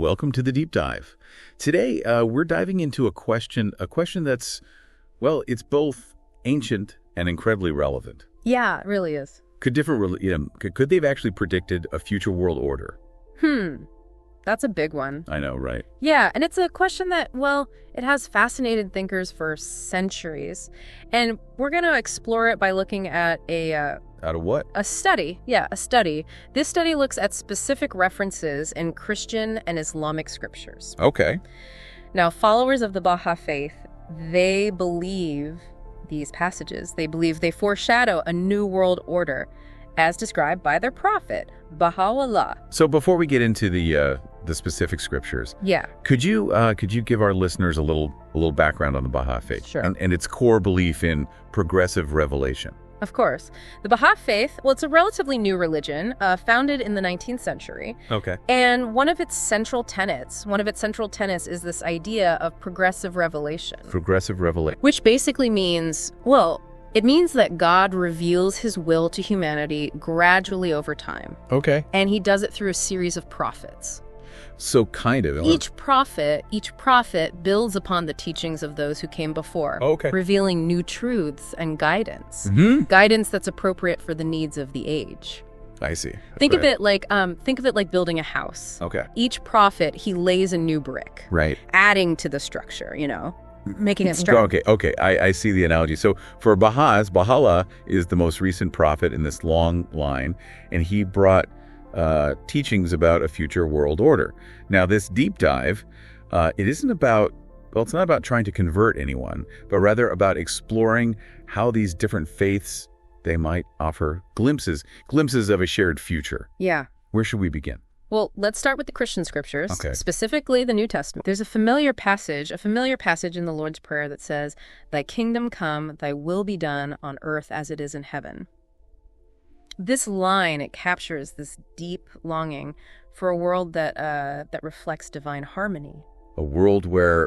welcome to the Deep Dive. Today, we're diving into a question that's, well, it's both ancient and incredibly relevant. Yeah, it really is. Could they have actually predicted a future world order? That's a big one. I know, right? Yeah, and it's a question that, well, it has fascinated thinkers for centuries. And we're going to explore it by looking at Out of what? a study. Yeah, a study. This study looks at specific references in Christian and Islamic scriptures. Okay. Now, followers of the Bahá'í Faith, they believe these passages. They believe they foreshadow a new world order as described by their prophet, Bahá'u'lláh. So before we get into the specific scriptures, Yeah. could you give our listeners a little background on the Bahá'í Faith? Sure. And its core belief in progressive revelation? Of course. The Bahá'í Faith, well, it's a relatively new religion, founded in the 19th century. Okay. And one of its central tenets is this idea of progressive revelation. Progressive revelation. Which basically means, well, it means that God reveals his will to humanity gradually over time. Okay. And he does it through a series of prophets. So kind of. Each prophet builds upon the teachings of those who came before, Okay. revealing new truths and guidance. Mhm. Guidance that's appropriate for the needs of the age. I see. Think of it like building a house. Okay. Each prophet, he lays a new brick, Right. adding to the structure, making it strong. Okay. I see the analogy. So for Baha'is, Baha'u'lláh is the most recent prophet in this long line, and he brought teachings about a future world order. Now, this deep dive, it's not about trying to convert anyone, but rather about exploring how these different faiths, they might offer glimpses of a shared future. Yeah. Where should we begin? Well, let's start with the Christian scriptures, Okay. specifically the New Testament. There's a familiar passage in the Lord's Prayer that says, "Thy kingdom come, thy will be done on earth as it is in heaven." This line, it captures this deep longing for a world that reflects divine harmony. A world where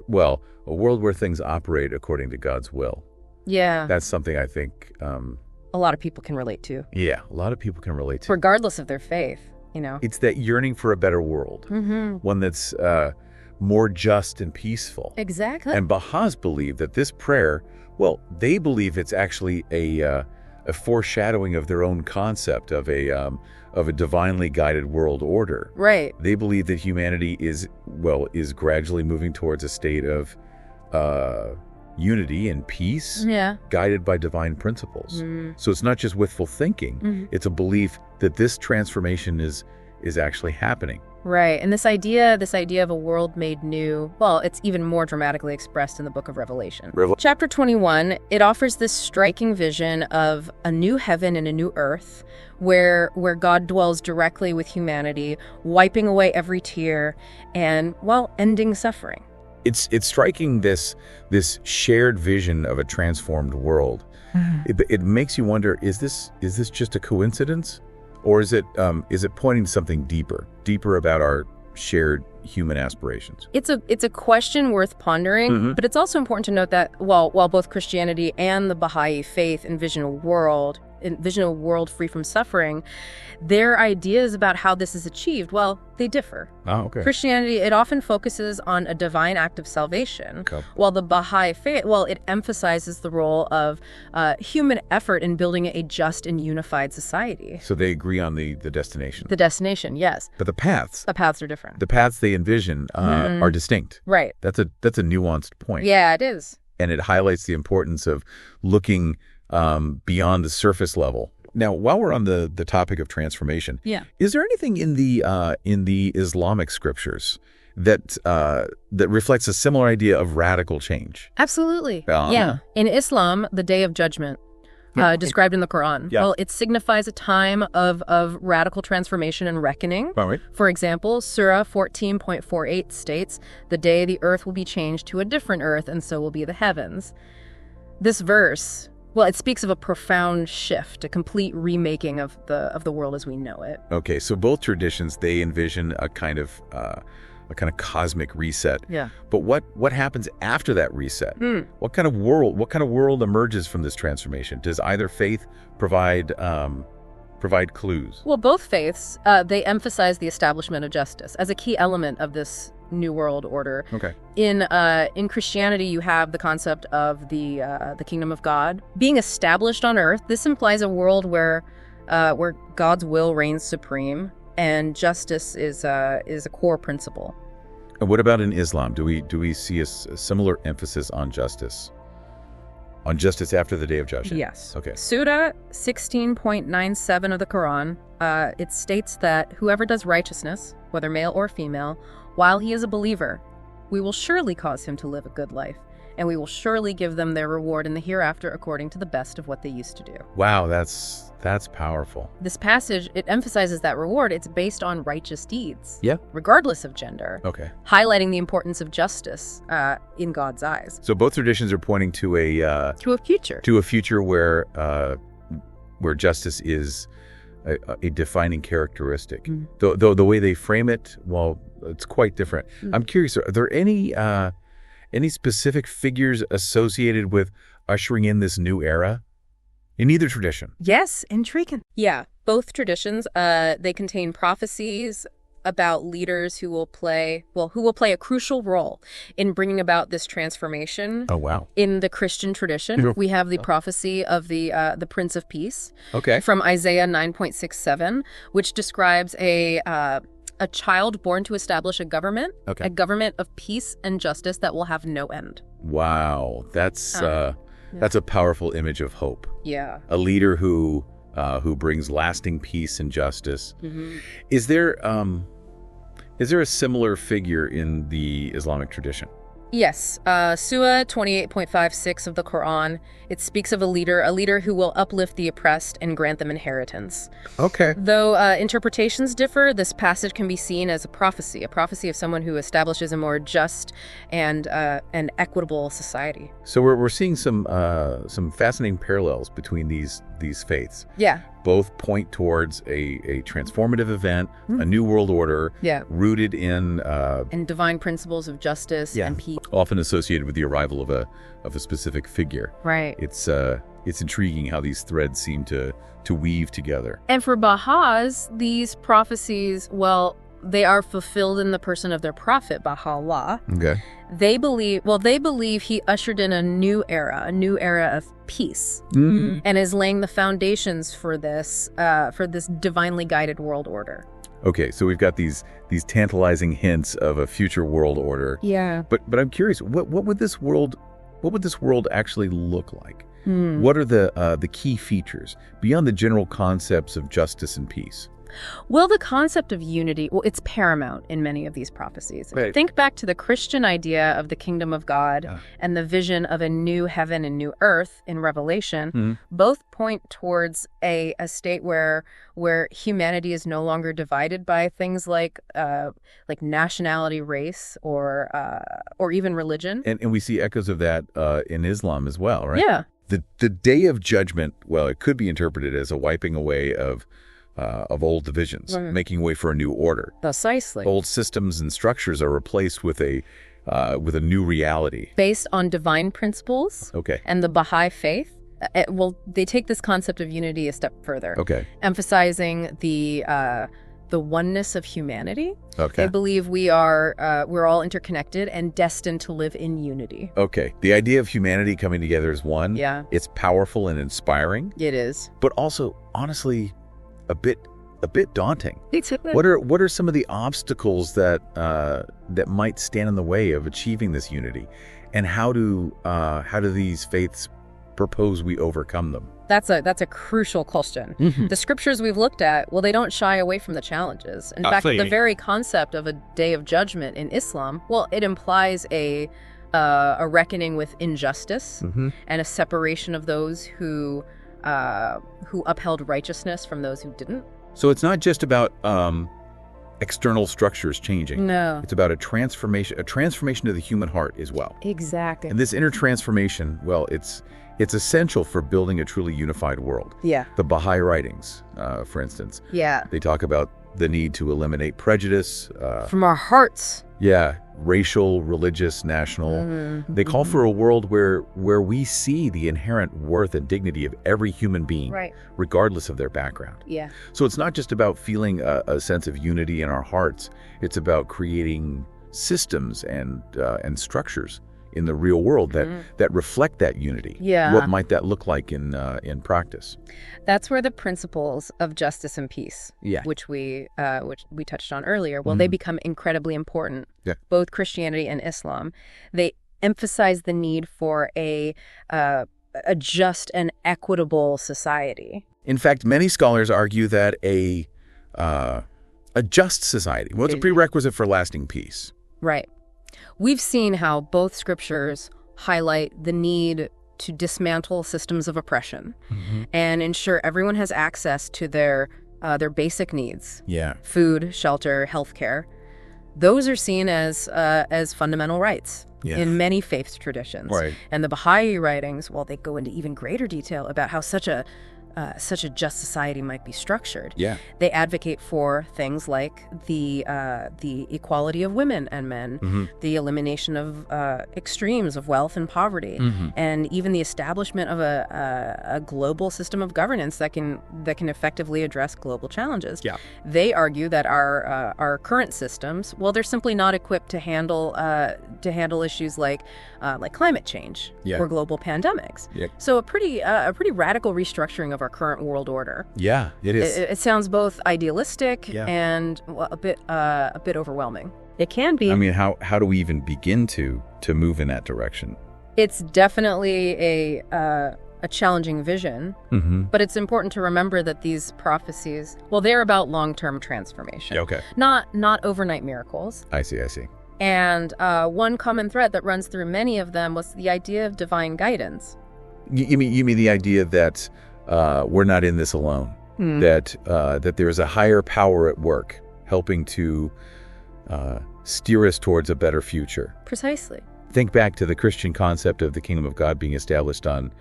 things operate according to God's will. Yeah. That's something I think, A lot of people can relate to, a lot of people can relate to. regardless of their faith, It's that yearning for a better world, one that's more just and peaceful. Exactly. And Baha'is believe that this prayer, they believe it's actually a foreshadowing of their own concept of a divinely guided world order. Right. They believe that humanity is gradually moving towards a state of unity and peace, Yeah. guided by divine principles. So it's not just wishful thinking; it's a belief that this transformation is actually happening. Right. And this idea of a world made new, well, it's even more dramatically expressed in the book of Revelation. Chapter 21, it offers this striking vision of a new heaven and a new earth where God dwells directly with humanity, wiping away every tear and, ending suffering. It's striking this shared vision of a transformed world. It makes you wonder: is this just a coincidence, or is it pointing to something deeper about our shared human aspirations? It's a question worth pondering, but it's also important to note that while both Christianity and the Baha'i Faith envision a world free from suffering, their ideas about how this is achieved, they differ. Oh, okay. Christianity, it often focuses on a divine act of salvation, Okay. while the Baha'i Faith, it emphasizes the role of human effort in building a just and unified society. So they agree on the destination. The destination, yes. But the paths are different. the paths they envision are distinct. Right. That's a nuanced point. Yeah, it is. And it highlights the importance of looking beyond the surface level. Now, while we're on the topic of transformation, is there anything in the Islamic scriptures that reflects a similar idea of radical change? Absolutely. Yeah. In Islam, the Day of Judgment, described in the Qur'an, it signifies a time of radical transformation and reckoning. All right. For example, Surah 14.48 states, "The day the earth will be changed to a different earth, and so will be the heavens." This verse, it speaks of a profound shift, a complete remaking of the world as we know it. Okay, so both traditions, they envision a kind of cosmic reset. Yeah. But what happens after that reset? What kind of world emerges from this transformation? Does either faith provide provide clues? Well, both faiths, they emphasize the establishment of justice as a key element of this New World Order. Okay. In Christianity, you have the concept of the kingdom of God being established on earth. This implies a world where God's will reigns supreme and justice is a core principle. And what about in Islam? Do we see a similar emphasis on justice? On justice after the Day of Judgment? Yes. Okay. Surah 16.97 of the Qur'an, it states that whoever does righteousness, whether male or female, while he is a believer, we will surely cause him to live a good life, and we will surely give them their reward in the hereafter according to the best of what they used to do. Wow, that's powerful. This passage, it emphasizes that reward. It's based on righteous deeds, Yeah. regardless of gender, Okay. highlighting the importance of justice in God's eyes. So both traditions are pointing to a future where justice is a defining characteristic. Mm. Though the way they frame it, well, it's quite different. Mm. I'm curious, are there any specific figures associated with ushering in this new era in either tradition? Yes, intriguing. Yeah, both traditions, they contain prophecies about leaders who will play a crucial role in bringing about this transformation. Oh, wow. In the Christian tradition, we have the prophecy of the Prince of Peace. Okay. From Isaiah 9.67, which describes a child born to establish a government of peace and justice that will have no end. Wow, that's a powerful image of hope. Yeah. A leader who brings lasting peace and justice. Mm-hmm. Is there a similar figure in the Islamic tradition? Yes. Surah 28.56 of the Qur'an, it speaks of a leader who will uplift the oppressed and grant them inheritance. Okay. Though interpretations differ, this passage can be seen as a prophecy of someone who establishes a more just and equitable society. So we're seeing some fascinating parallels between these faiths. Yeah. Both point towards a transformative event, a new world order, rooted in divine principles of justice and peace, often associated with the arrival of a specific figure. Right. It's intriguing how these threads seem to weave together. And for Baha'is, these prophecies, well, they are fulfilled in the person of their prophet, Bahá'u'lláh. Okay. They believe he ushered in a new era of peace, and is laying the foundations for this divinely guided world order. Okay, so we've got these tantalizing hints of a future world order. Yeah. But I'm curious, what would this world actually look like? What are the key features beyond the general concepts of justice and peace? Well, the concept of unity, it's paramount in many of these prophecies. Right. Think back to the Christian idea of the kingdom of God and the vision of a new heaven and new earth in Revelation. Mm-hmm. Both point towards a state where humanity is no longer divided by things like nationality, race, or even religion. And we see echoes of that in Islam as well, right? Yeah. The Day of Judgment, well, it could be interpreted as a wiping away of old divisions, making way for a new order. Precisely. Old systems and structures are replaced with a new reality. Based on divine principles and the Bahá'í Faith. They take this concept of unity a step further. Okay. Emphasizing the oneness of humanity. Okay. They believe we're all interconnected and destined to live in unity. Okay. The idea of humanity coming together as one. Yeah. It's powerful and inspiring. It is. But also, honestly, a bit daunting. Exactly. What are some of the obstacles that might stand in the way of achieving this unity, and how do these faiths propose we overcome them? That's a crucial question. Mm-hmm. The scriptures we've looked at, well, they don't shy away from the challenges. In fact, the very concept of a day of judgment in Islam, well, it implies a reckoning with injustice and a separation of those who upheld righteousness from those who didn't. So it's not just about external structures changing. No. It's about a transformation of the human heart as well. Exactly. And this inner transformation, well, it's essential for building a truly unified world. Yeah. The Baha'i writings, for instance. Yeah. They talk about the need to eliminate prejudice. From our hearts. Yeah. racial, religious, national. They call for a world where we see the inherent worth and dignity of every human being, regardless of their background. Yeah. So it's not just about feeling a sense of unity in our hearts. It's about creating systems and structures in the real world that reflect that unity. Yeah. What might that look like in practice? That's where the principles of justice and peace, which we touched on earlier, they become incredibly important. Yeah. Both Christianity and Islam, they emphasize the need for a just and equitable society. In fact, many scholars argue that a just society, it's a prerequisite for lasting peace. Right. We've seen how both scriptures highlight the need to dismantle systems of oppression and ensure everyone has access to their basic needs. Yeah. Food, shelter, healthcare. Those are seen as fundamental rights in many faith traditions. Right. And the Baha'i writings, they go into even greater detail about how such a just society might be structured. Yeah. They advocate for things like the equality of women and men, the elimination of extremes of wealth and poverty, and even the establishment of a global system of governance that can effectively address global challenges. Yeah. They argue that our current systems, they're simply not equipped to handle issues like climate change or global pandemics. Yeah. So a pretty radical restructuring of our current world order. Yeah, it is. It sounds both idealistic and a bit overwhelming. It can be. I mean, how do we even begin to move in that direction? It's definitely a challenging vision, but it's important to remember that these prophecies, they're about long-term transformation. Okay. Not overnight miracles. I see. And one common thread that runs through many of them was the idea of divine guidance. You mean the idea that we're not in this alone, that there's a higher power at work helping to steer us towards a better future. Precisely. Think back to the Christian concept of the kingdom of God being established on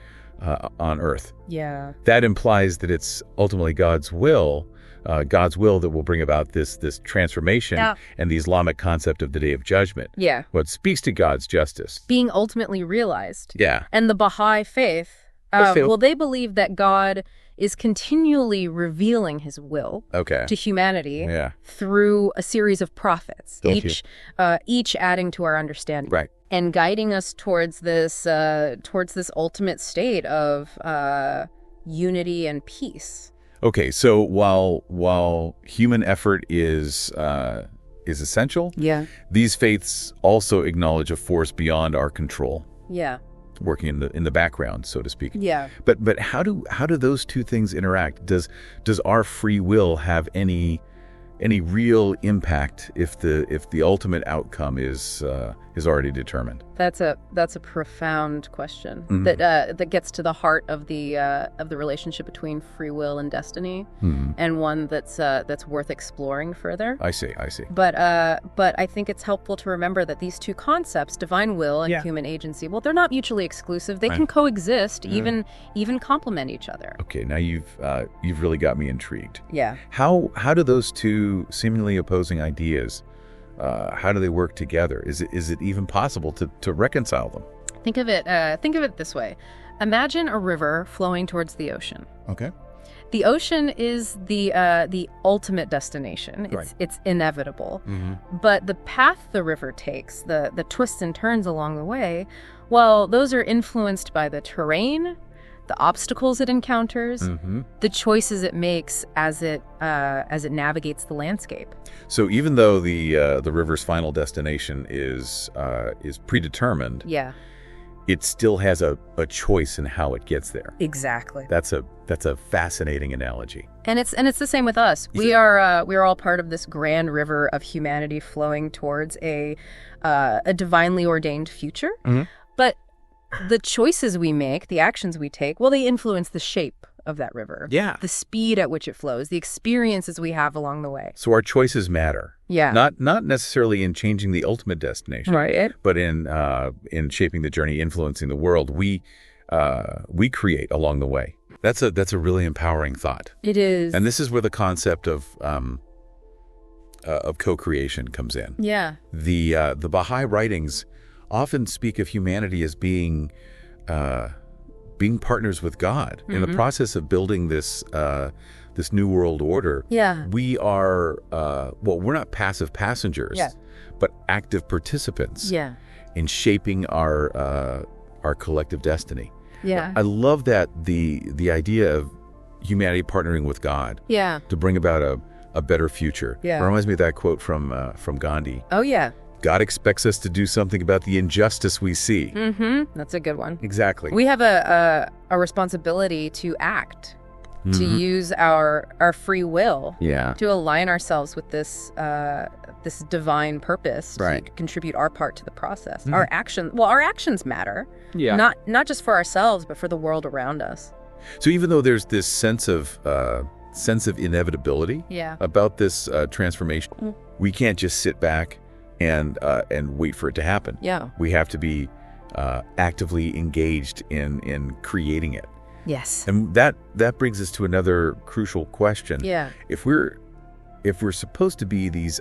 earth. Yeah. That implies that it's ultimately God's will that will bring about this transformation and the Islamic concept of the Day of Judgment. Yeah. What speaks to God's justice. Being ultimately realized. Yeah. And the Baha'i Faith, they believe that God is continually revealing his will to humanity through a series of prophets, each adding to our understanding. Right. And guiding us towards this ultimate state of unity and peace. Okay, so while human effort is essential, these faiths also acknowledge a force beyond our control. Yeah. Working in the background, so to speak. Yeah. But how do those two things interact? Does our free will have any real impact if the ultimate outcome is already determined? That's a profound question that gets to the heart of the relationship between free will and destiny, and one that's worth exploring further. I see. But I think it's helpful to remember that these two concepts, divine will and human agency, they're not mutually exclusive. They can coexist, even complement each other. Okay, now you've really got me intrigued. Yeah. How do those two seemingly opposing ideas, how do they work together? Is it even possible to reconcile them? Think of it this way. Imagine a river flowing towards the ocean. Okay. The ocean is the ultimate destination. It's inevitable. But the path the river takes, the twists and turns along the way, those are influenced by the terrain, the obstacles it encounters, the choices it makes as it navigates the landscape. So even though the river's final destination is predetermined, it still has a choice in how it gets there. Exactly. That's a fascinating analogy. And it's the same with us. We are all part of this grand river of humanity flowing towards a divinely ordained future. But the choices we make, the actions we take, they influence the shape of that river. Yeah. The speed at which it flows, the experiences we have along the way. So our choices matter. Yeah. Not necessarily in changing the ultimate destination. Right. But in shaping the journey, influencing the world we create along the way. That's a really empowering thought. It is. And this is where the concept of of co-creation comes in. Yeah. The Baha'i writings often speak of humanity as being partners with God in the process of building this new world order. Yeah. We are we're not passive passengers, but active participants in shaping our collective destiny. Yeah. I love that the idea of humanity partnering with God to bring about a better future. Yeah. It reminds me of that quote from Gandhi. Oh, yeah. God expects us to do something about the injustice we see. That's a good one. Exactly. We have a responsibility to act, to use our free will to align ourselves with this divine purpose, to contribute our part to the process. Our actions matter. Yeah. Not just for ourselves, but for the world around us. So even though there's this sense of inevitability about this transformation, we can't just sit back and wait for it to happen. Yeah. We have to be actively engaged in creating it. Yes. And that brings us to another crucial question. Yeah. If we're supposed to be these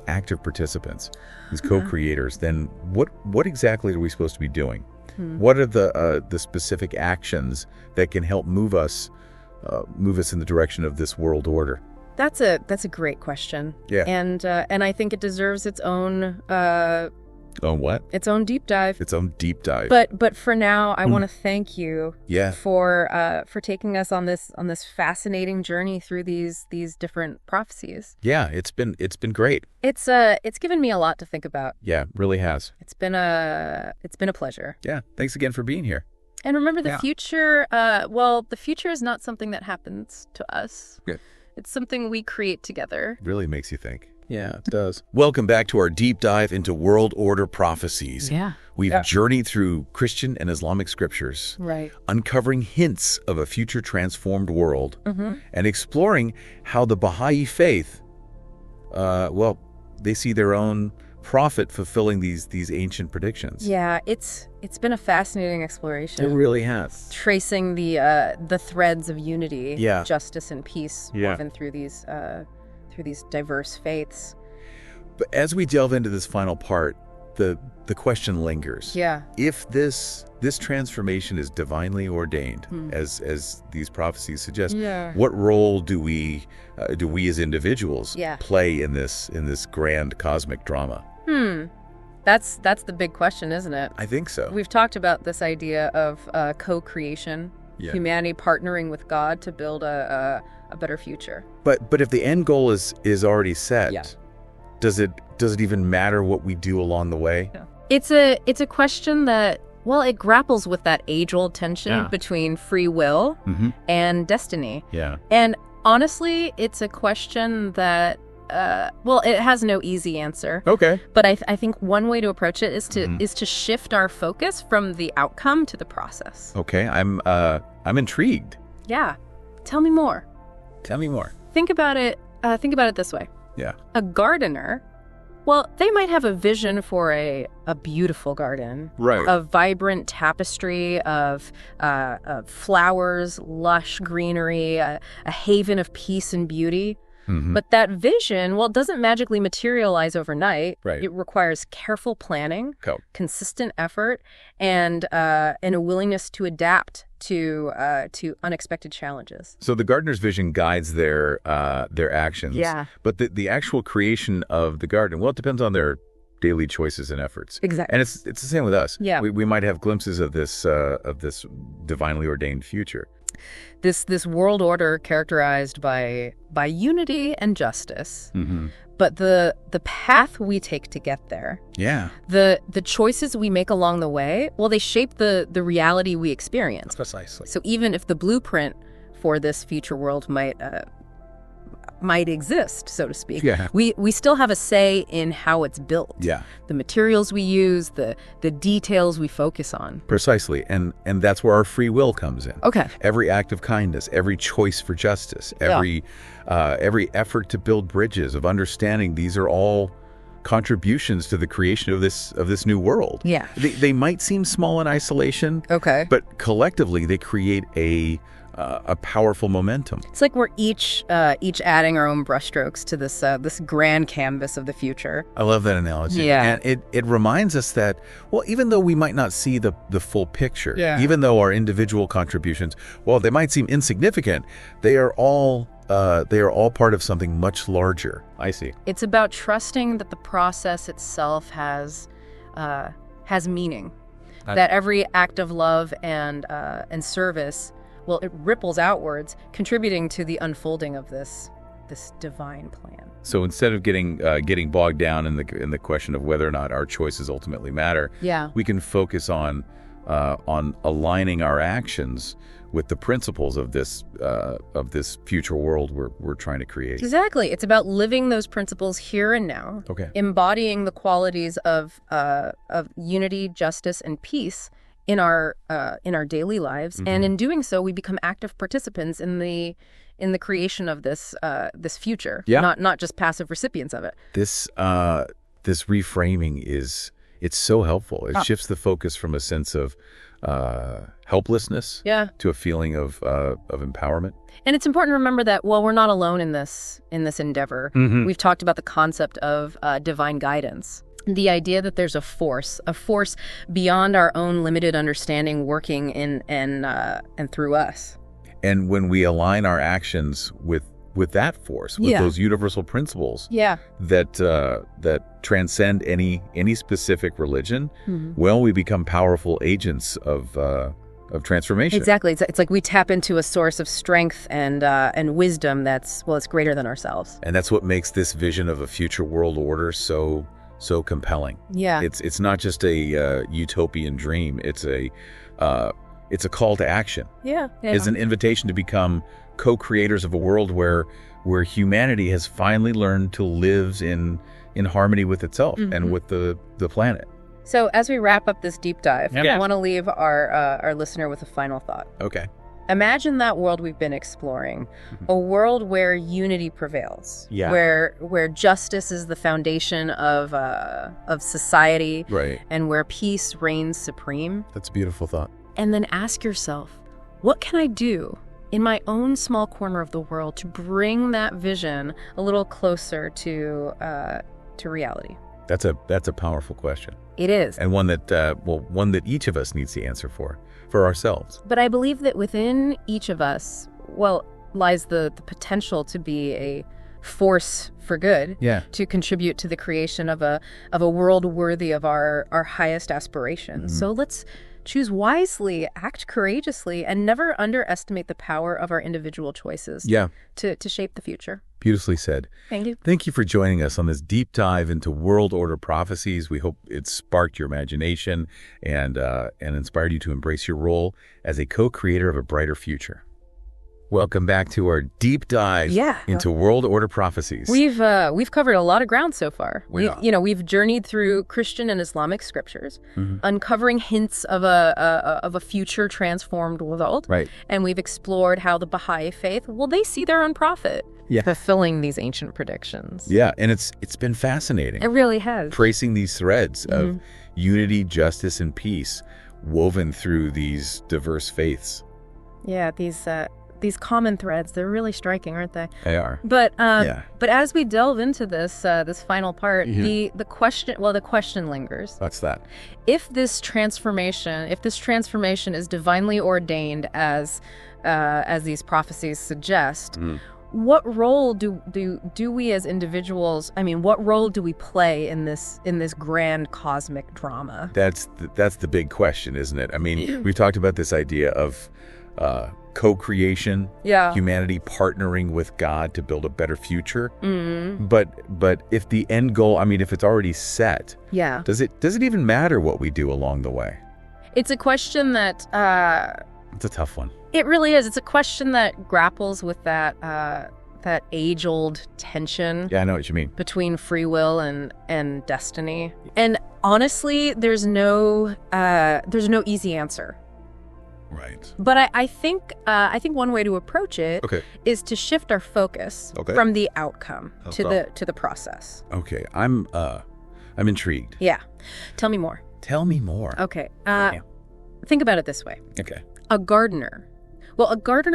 active participants, these co-creators, then what exactly are we supposed to be doing? What are the specific actions that can help move us in the direction of this world order? That's a great question. Yeah. And I think it deserves its own what? Its own deep dive. Its own deep dive. But for now, I want to thank you for taking us on this fascinating journey through these different prophecies. Yeah, it's been great. It's given me a lot to think about. Yeah, really has. It's been a pleasure. Yeah, thanks again for being here. And remember, the future. The future is not something that happens to us. Good. It's something we create together. Really makes you think. Yeah, it does. Welcome back to our deep dive into world order prophecies. Yeah. We've journeyed through Christian and Islamic scriptures, uncovering hints of a future transformed world, and exploring how the Bahá'í Faith, they see their own prophet fulfilling these ancient predictions. Yeah, it's been a fascinating exploration. It really has. Tracing the threads of unity, justice, and peace woven through these diverse faiths. But as we delve into this final part, the question lingers. Yeah. If this transformation is divinely ordained, as these prophecies suggest, what role do we as individuals play in this grand cosmic drama? That's the big question, isn't it? I think so. We've talked about this idea of co-creation, humanity partnering with God to build a better future. But if the end goal is already set, does it even matter what we do along the way? Yeah. It's a question that, it grapples with that age-old tension between free will and destiny. Yeah. And honestly, it's a question that it has no easy answer. Okay. But I think one way to approach it is to shift our focus from the outcome to the process. Okay, I'm intrigued. Yeah. Tell me more. Tell me more. Think about it this way. Yeah. A gardener, they might have a vision for a beautiful garden. Right. A vibrant tapestry of flowers, lush greenery, a haven of peace and beauty. But that vision, it doesn't magically materialize overnight. Right. It requires careful planning, consistent effort, and a willingness to adapt to unexpected challenges. So the gardener's vision guides their actions. Yeah. But the actual creation of the garden, it depends on their daily choices and efforts. Exactly. And it's the same with us. Yeah. We might have glimpses of this divinely ordained future. This world order characterized by unity and justice, but the path we take to get there, the choices we make along the way, they shape the reality we experience. Precisely. So even if the blueprint for this future world might exist, so to speak, we still have a say in how it's built. Yeah. The materials we use, the details we focus on. Precisely. And that's where our free will comes in. Okay. Every act of kindness, every choice for justice, every effort to build bridges of understanding, these are all contributions to the creation of this new world. Yeah. They might seem small in isolation. Okay. But collectively, they create a powerful momentum. It's like we're each adding our own brushstrokes to this grand canvas of the future. I love that analogy. Yeah. And it reminds us that, well, even though we might not see the full picture, Yeah. even though our individual contributions, well, they might seem insignificant, they are all part of something much larger. I see. It's about trusting that the process itself has meaning, that every act of love and service, well, it ripples outwards, contributing to the unfolding of this divine plan. So instead of getting bogged down in the question of whether or not our choices ultimately matter, Yeah. we can focus on aligning our actions with the principles of this future world we're trying to create. Exactly. It's about living those principles here and now, Okay. embodying the qualities of unity, justice, and peace in our daily lives, Mm-hmm. and in doing so, we become active participants in the creation of this future. Yeah. Not just passive recipients of it. This reframing it's so helpful. It shifts the focus from a sense of helplessness Yeah. to a feeling of empowerment. And it's important to remember that, well, we're not alone in this endeavor. Mhm. We've talked about the concept of divine guidance. The idea that there's a force beyond our own limited understanding working in and through us. And when we align our actions with that force, with Yeah. those universal principles Yeah. that transcend any specific religion, well, we become powerful agents of transformation. Exactly. It's like we tap into a source of strength and wisdom that's greater than ourselves. And that's what makes this vision of a future world order so compelling. Yeah. It's not just a utopian dream. It's a call to action. Yeah. It's an invitation to become co-creators of a world where humanity has finally learned to live in harmony with itself and with the planet. So as we wrap up this deep dive, Yeah. I want to leave our listener with a final thought. Okay. Imagine that world we've been exploring, a world where unity prevails, Yeah. where justice is the foundation of society, Right. and where peace reigns supreme. That's a beautiful thought. And then ask yourself, what can I do in my own small corner of the world to bring that vision a little closer to reality? That's a powerful question, It is. and one that each of us needs to answer for ourselves. But I believe that within each of us, lies the potential to be a force for good, Yeah. to contribute to the creation of a world worthy of our highest aspirations. So let's choose wisely, act courageously, and never underestimate the power of our individual choices Yeah. to shape the future. Beautifully said. Thank you. Thank you for joining us on this deep dive into world order prophecies. We hope it sparked your imagination and inspired you to embrace your role as a co-creator of a brighter future. Welcome back to our deep dive into world order prophecies. We've covered a lot of ground so far. Yeah. We've journeyed through Christian and Islamic scriptures, uncovering hints of a future transformed world. Right. And we've explored how the Bahá'í Faith, they see their own prophet fulfilling these ancient predictions. Yeah, and it's been fascinating. It really has. Tracing these threads of unity, justice, and peace woven through these diverse faiths. Yeah, these common threads, they're really striking, aren't they? They are. But as we delve into this final part, the question lingers. What's that? If this transformation is divinely ordained as these prophecies suggest, what role do we as individuals? I mean, what role do we play in this grand cosmic drama? That's the big question, isn't it? I mean, we've talked about this idea of co-creation, humanity partnering with God to build a better future. But if the end goal, I mean, if it's already set, does it even matter what we do along the way? It's a question that It's a tough one. It really is. It's a question that grapples with that age-old tension. Yeah, I know what you mean. Between free will and destiny. And honestly, there's no easy answer. Right. But I think one way to approach it is to shift our focus from the outcome to the process. Okay, I'm I'm intrigued. Yeah. Tell me more. Tell me more. Okay. Think about it this way. Okay. A gardener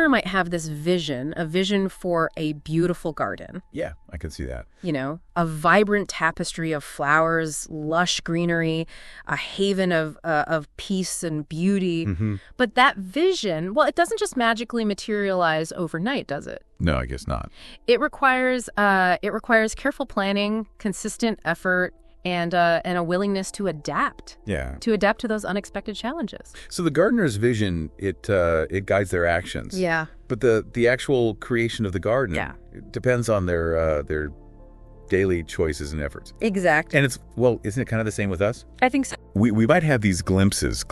might have this vision, a vision for a beautiful garden. Yeah, I can see that. You know, a vibrant tapestry of flowers, lush greenery, a haven of peace and beauty. But that vision, well, it doesn't just magically materialize overnight, does it? No, I guess not. It requires careful planning, consistent effort, and a willingness to adapt. Yeah. To adapt to those unexpected challenges. So the gardener's vision, it guides their actions. Yeah. But the actual creation of the garden it depends on their daily choices and efforts. Exactly. And isn't it kind of the same with us? I think so. We might have these glimpses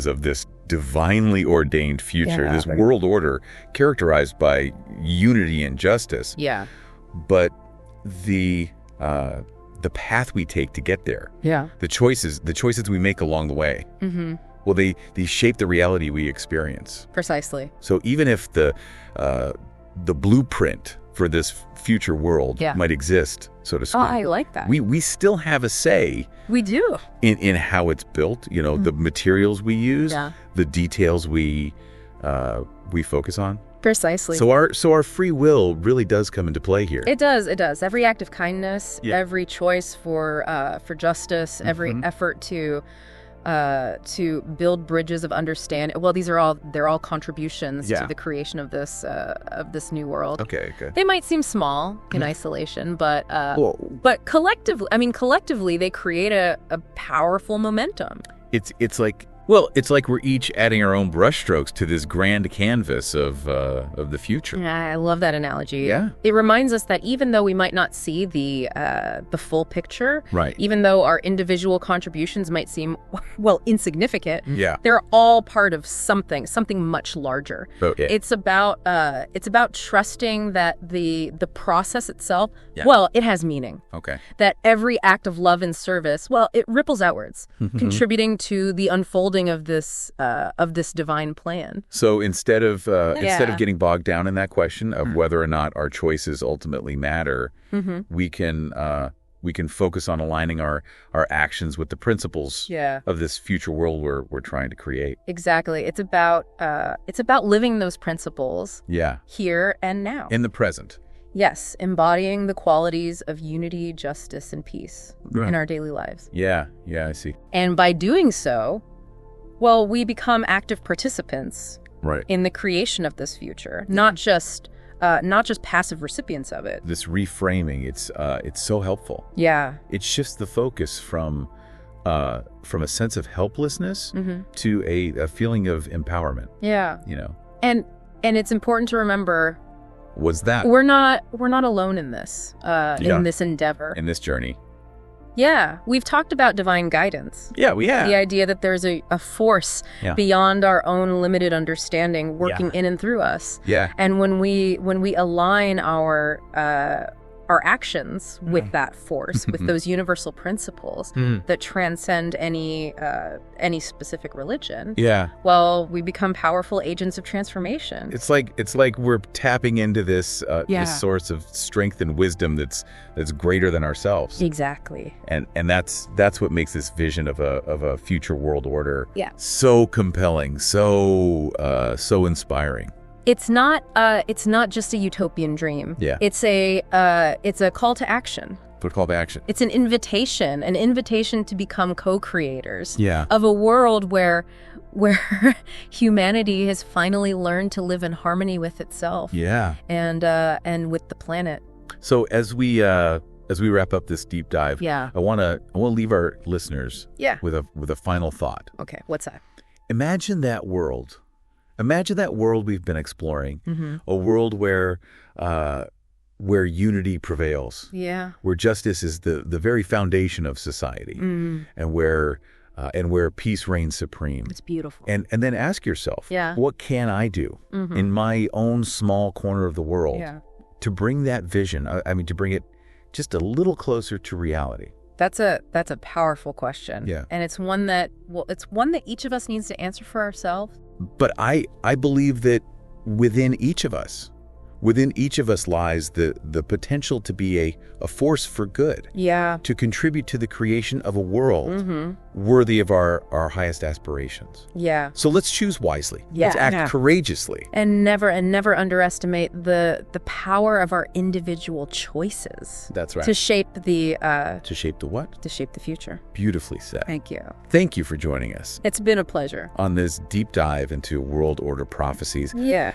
of this divinely ordained future, this world order characterized by unity and justice. Yeah. But the path we take to get there, the choices we make along the way, well, they shape the reality we experience. Precisely. So even if the blueprint for this future world might exist, so to speak, I like that. We still have a say. We do in how it's built. You know, the materials we use, the details we focus on. Precisely. So our free will really does come into play here. It does. Every act of kindness, every choice for justice, every effort to build bridges of understanding. Well, they're all contributions to the creation of this new world. Okay. They might seem small in isolation, but collectively they create a powerful momentum. It's like we're each adding our own brushstrokes to this grand canvas of the future. Yeah, I love that analogy. Yeah. It reminds us that even though we might not see the full picture, right, even though our individual contributions might seem, well, insignificant, they're all part of something much larger. Okay. It's about trusting that the process itself, well, it has meaning. Okay. That every act of love and service, well, it ripples outwards, contributing to the unfolding of this divine plan. So instead of getting bogged down in that question of whether or not our choices ultimately matter, we can focus on aligning our actions with the principles of this future world we're trying to create. Exactly. It's about living those principles here and now. In the present. Yes, embodying the qualities of unity, justice, and peace in our daily lives. Yeah, I see. And by doing so, well, we become active participants in the creation of this future, not just passive recipients of it. This reframing, it's so helpful. Yeah. It shifts the focus from a sense of helplessness to a feeling of empowerment. Yeah. You know. And it's important to remember that we're not alone in this in this endeavor, in this journey. Yeah, we've talked about divine guidance. Yeah, we have. The idea that there's a force beyond our own limited understanding working in and through us. Yeah. And when we align our actions with that force, with those universal principles that transcend any specific religion, well, we become powerful agents of transformation. It's like we're tapping into this source of strength and wisdom that's greater than ourselves. Exactly. And that's what makes this vision of a future world order so compelling, so inspiring. It's not just a utopian dream. Yeah. It's a call to action. What call to action? It's an invitation to become co-creators Yeah. of a world where humanity has finally learned to live in harmony with itself. Yeah. And with the planet. So as we wrap up this deep dive, I want to leave our listeners with a final thought. Okay, what's that? Imagine that world. Imagine that world we've been exploring, a world where unity prevails, where justice is the very foundation of society, and where peace reigns supreme. It's beautiful. And then ask yourself, what can I do in my own small corner of the world to bring that vision? To bring it just a little closer to reality. That's a powerful question. Yeah. And it's one that each of us needs to answer for ourselves. But I believe that within each of us, Within each of us lies the potential to be a force for good. Yeah. To contribute to the creation of a world worthy of our highest aspirations. Yeah. So let's choose wisely. Yeah. Let's act courageously. And never underestimate the power of our individual choices. That's right. To shape the To shape the what? to shape the future. Beautifully said. Thank you. Thank you for joining us It's been a pleasure. on this deep dive into world order prophecies. Yeah.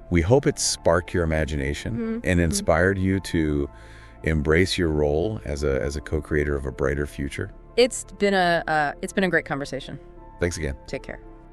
We hope it sparked your imagination and inspired you to embrace your role as a co-creator of a brighter future. It's been a great conversation. Thanks again. Take care.